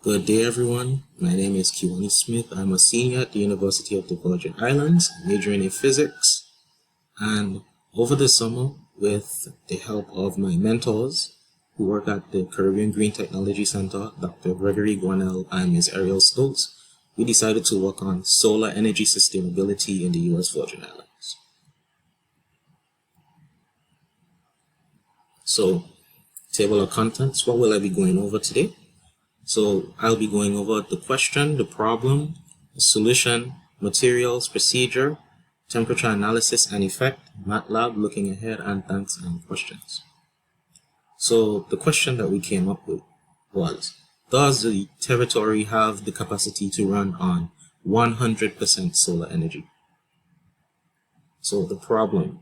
Good day, everyone. My name is Kiwanee Smith. I'm a senior at the University of the Virgin Islands, majoring in physics. And over the summer, with the help of my mentors who work at the Caribbean Green Technology Center, Dr. Gregory Guanel and Ms. Ariel Stokes, we decided to work on solar energy sustainability in the U.S. Virgin Islands. So, table of contents, what will I be going over today? So I'll be going over the question, the problem, the solution, materials, procedure, temperature analysis and effect, MATLAB, looking ahead, and thanks and questions. So the question that we came up with was, does the territory have the capacity to run on 100% solar energy? So the problem,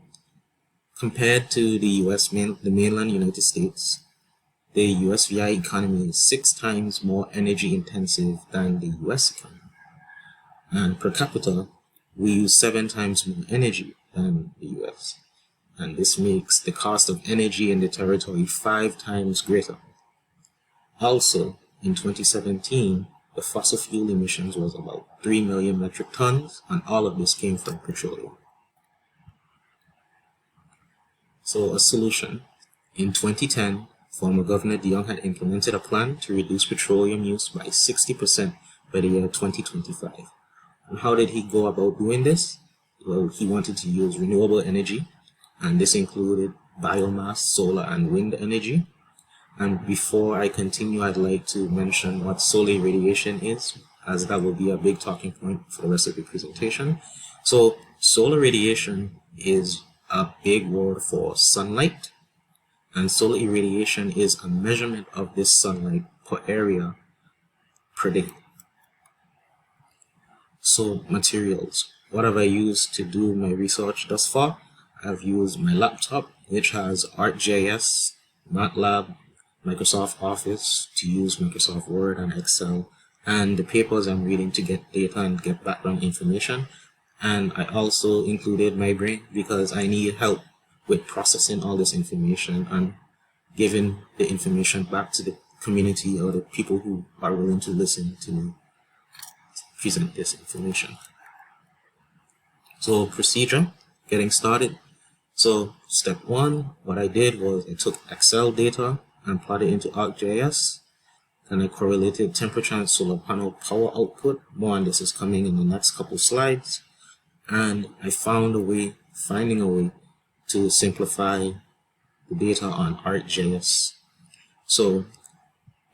compared to the the mainland United States, the USVI economy is 6 times more energy intensive than the US economy. And per capita, we use 7 times more energy than the US. And this makes the cost of energy in the territory 5 times greater. Also, in 2017, the fossil fuel emissions was about 3 million metric tons, and all of this came from petroleum. So a solution. In 2010, former Governor DeYoung had implemented a plan to reduce petroleum use by 60% by the year 2025. And how did he go about doing this? Well, he wanted to use renewable energy, and this included biomass, solar, and wind energy. And before I continue, I'd like to mention what solar irradiation is, as that will be a big talking point for the rest of the presentation. So solar radiation is a big word for sunlight. And solar irradiation is a measurement of this sunlight per area per day. So materials. What have I used to do my research thus far? I've used my laptop, which has ArcGIS, MATLAB, Microsoft Office to use Microsoft Word and Excel, and the papers I'm reading to get data and get background information. And I also included my brain because I need help with processing all this information and giving the information back to the community or the people who are willing to listen to me present this information. So procedure, getting started. So step 1, what I did was I took Excel data and plotted into ArcGIS. Then I correlated temperature and solar panel power output. More on this is coming in the next couple slides. And I finding a way to simplify the data on ArcGIS. So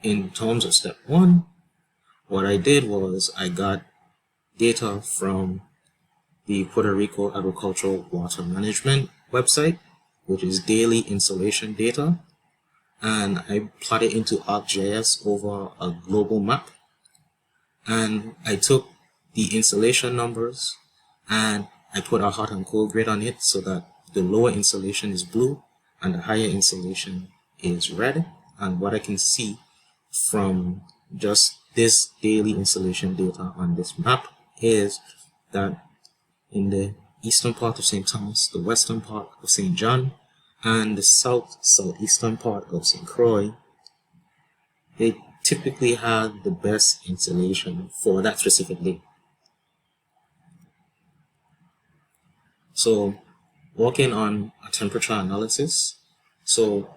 in terms of step 1, what I did was I got data from the Puerto Rico Agricultural Water Management website, which is daily insolation data, and I plotted into ArcGIS over a global map. And I took the insolation numbers and I put a hot and cold grid on it so that the lower insolation is blue and the higher insolation is red. And what I can see from just this daily insolation data on this map is that in the eastern part of St. Thomas, the western part of St. John, and the southeastern part of St. Croix, they typically have the best insolation for that specific day. So working on a temperature analysis. So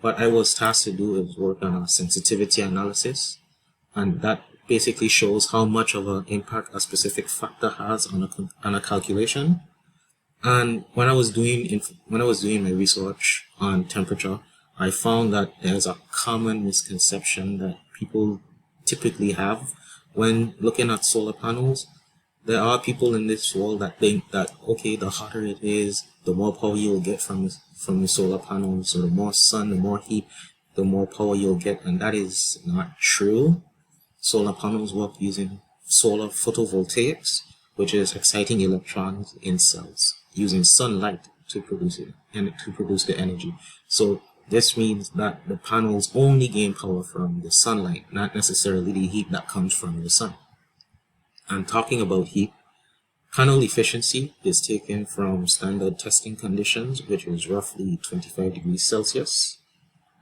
what I was tasked to do is work on a sensitivity analysis, and that basically shows how much of an impact a specific factor has on a calculation. And when I was doing my research on temperature, I found that there's a common misconception that people typically have when looking at solar panels. There are people in this world that think that, okay, the hotter it is, the more power you'll get from the solar panels. So the more sun, the more heat, the more power you'll get. And that is not true. Solar panels work using solar photovoltaics, which is exciting electrons in cells using sunlight to produce it and to produce the energy. So this means that the panels only gain power from the sunlight, not necessarily the heat that comes from the sun. And talking about heat, panel efficiency is taken from standard testing conditions, which is roughly 25 degrees Celsius.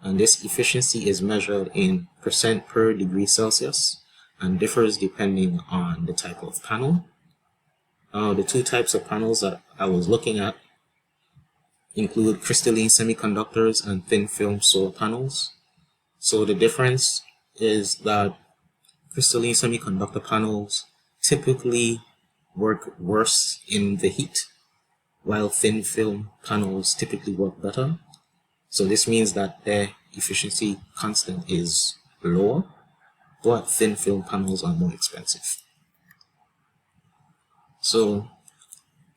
and this efficiency is measured in percent per degree Celsius and differs depending on the type of panel. The two types of panels that I was looking at include crystalline semiconductors and thin film solar panels. So the difference is that crystalline semiconductor panels typically work worse in the heat, while thin film panels typically work better. So this means that their efficiency constant is lower, but thin film panels are more expensive. So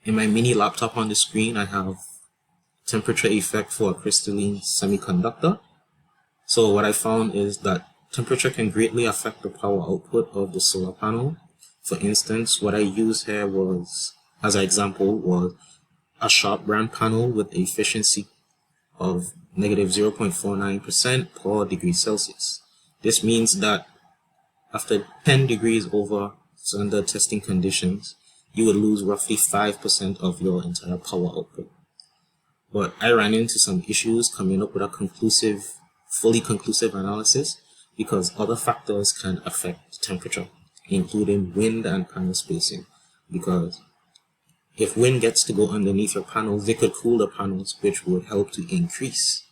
in my mini laptop on the screen, I have temperature effect for a crystalline semiconductor. So what I found is that temperature can greatly affect the power output of the solar panel. For instance, what I used here was, as an example, was a sharp brand panel with efficiency of negative 0.49% per degree Celsius. This means that after 10 degrees over standard testing conditions, you would lose roughly 5% of your entire power output. But I ran into some issues coming up with a fully conclusive analysis because other factors can affect temperature, including wind and panel spacing. Because if wind gets to go underneath your panels, they could cool the panels, which would help to increase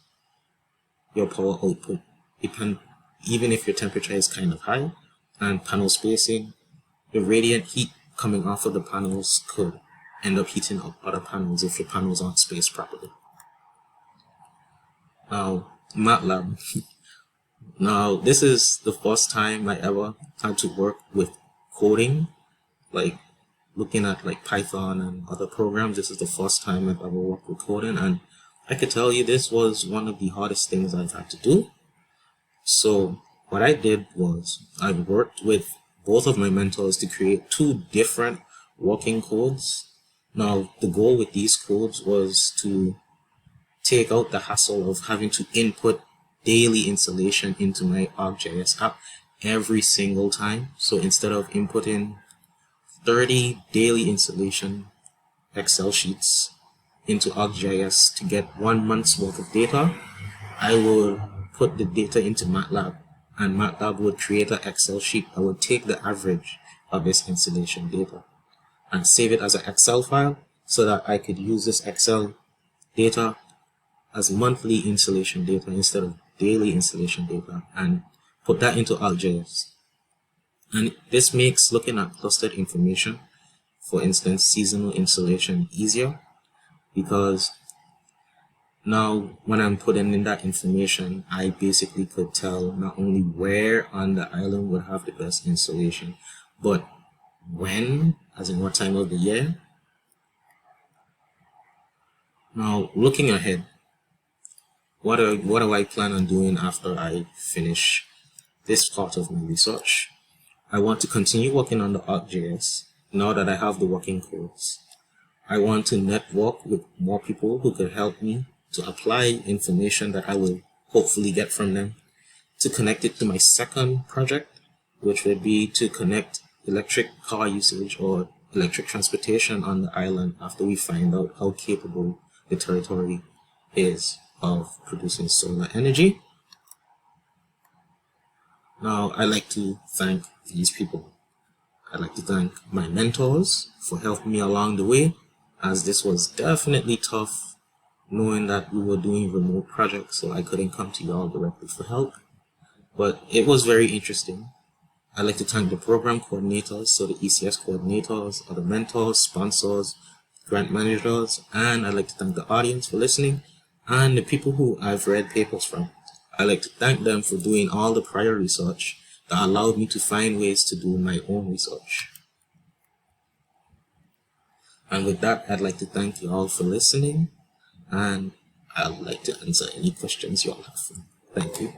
your power output, even if your temperature is kind of high. And panel spacing, the radiant heat coming off of the panels could end up heating up other panels if your panels aren't spaced properly. Now, MATLAB. Now, this is the first time I ever had to work with coding, like looking at like Python and other programs. This is the first time I've ever worked with coding, and I could tell you this was one of the hardest things I've had to do. So what I did was I worked with both of my mentors to create two different working codes. Now, the goal with these codes was to take out the hassle of having to input daily installation into my ArcGIS app every single time. So instead of inputting 30 daily installation Excel sheets into ArcGIS to get 1 month's worth of data, I would put the data into MATLAB, and MATLAB would create an Excel sheet that would take the average of this installation data and save it as an Excel file so that I could use this Excel data as monthly installation data instead of daily installation data and put that into ArcGIS. And this makes looking at clustered information, for instance seasonal installation, easier, because now when I'm putting in that information, I basically could tell not only where on the island would have the best installation, but when, as in what time of the year. Now, looking ahead, what do I plan on doing after I finish this part of my research? I want to continue working on the ArcGIS now that I have the working codes. I want to network with more people who could help me to apply information that I will hopefully get from them, to connect it to my second project, which would be to connect electric car usage or electric transportation on the island after we find out how capable the territory is of producing solar energy. Now, I'd like to thank these people. I'd like to thank my mentors for helping me along the way, as this was definitely tough knowing that we were doing remote projects, so I couldn't come to y'all directly for help. But it was very interesting. I'd like to thank the program coordinators, so the ECS coordinators, other mentors, sponsors, grant managers, and I'd like to thank the audience for listening, and the people who I've read papers from. I'd like to thank them for doing all the prior research that allowed me to find ways to do my own research. And with that, I'd like to thank you all for listening, and I'd like to answer any questions you all have. Thank you.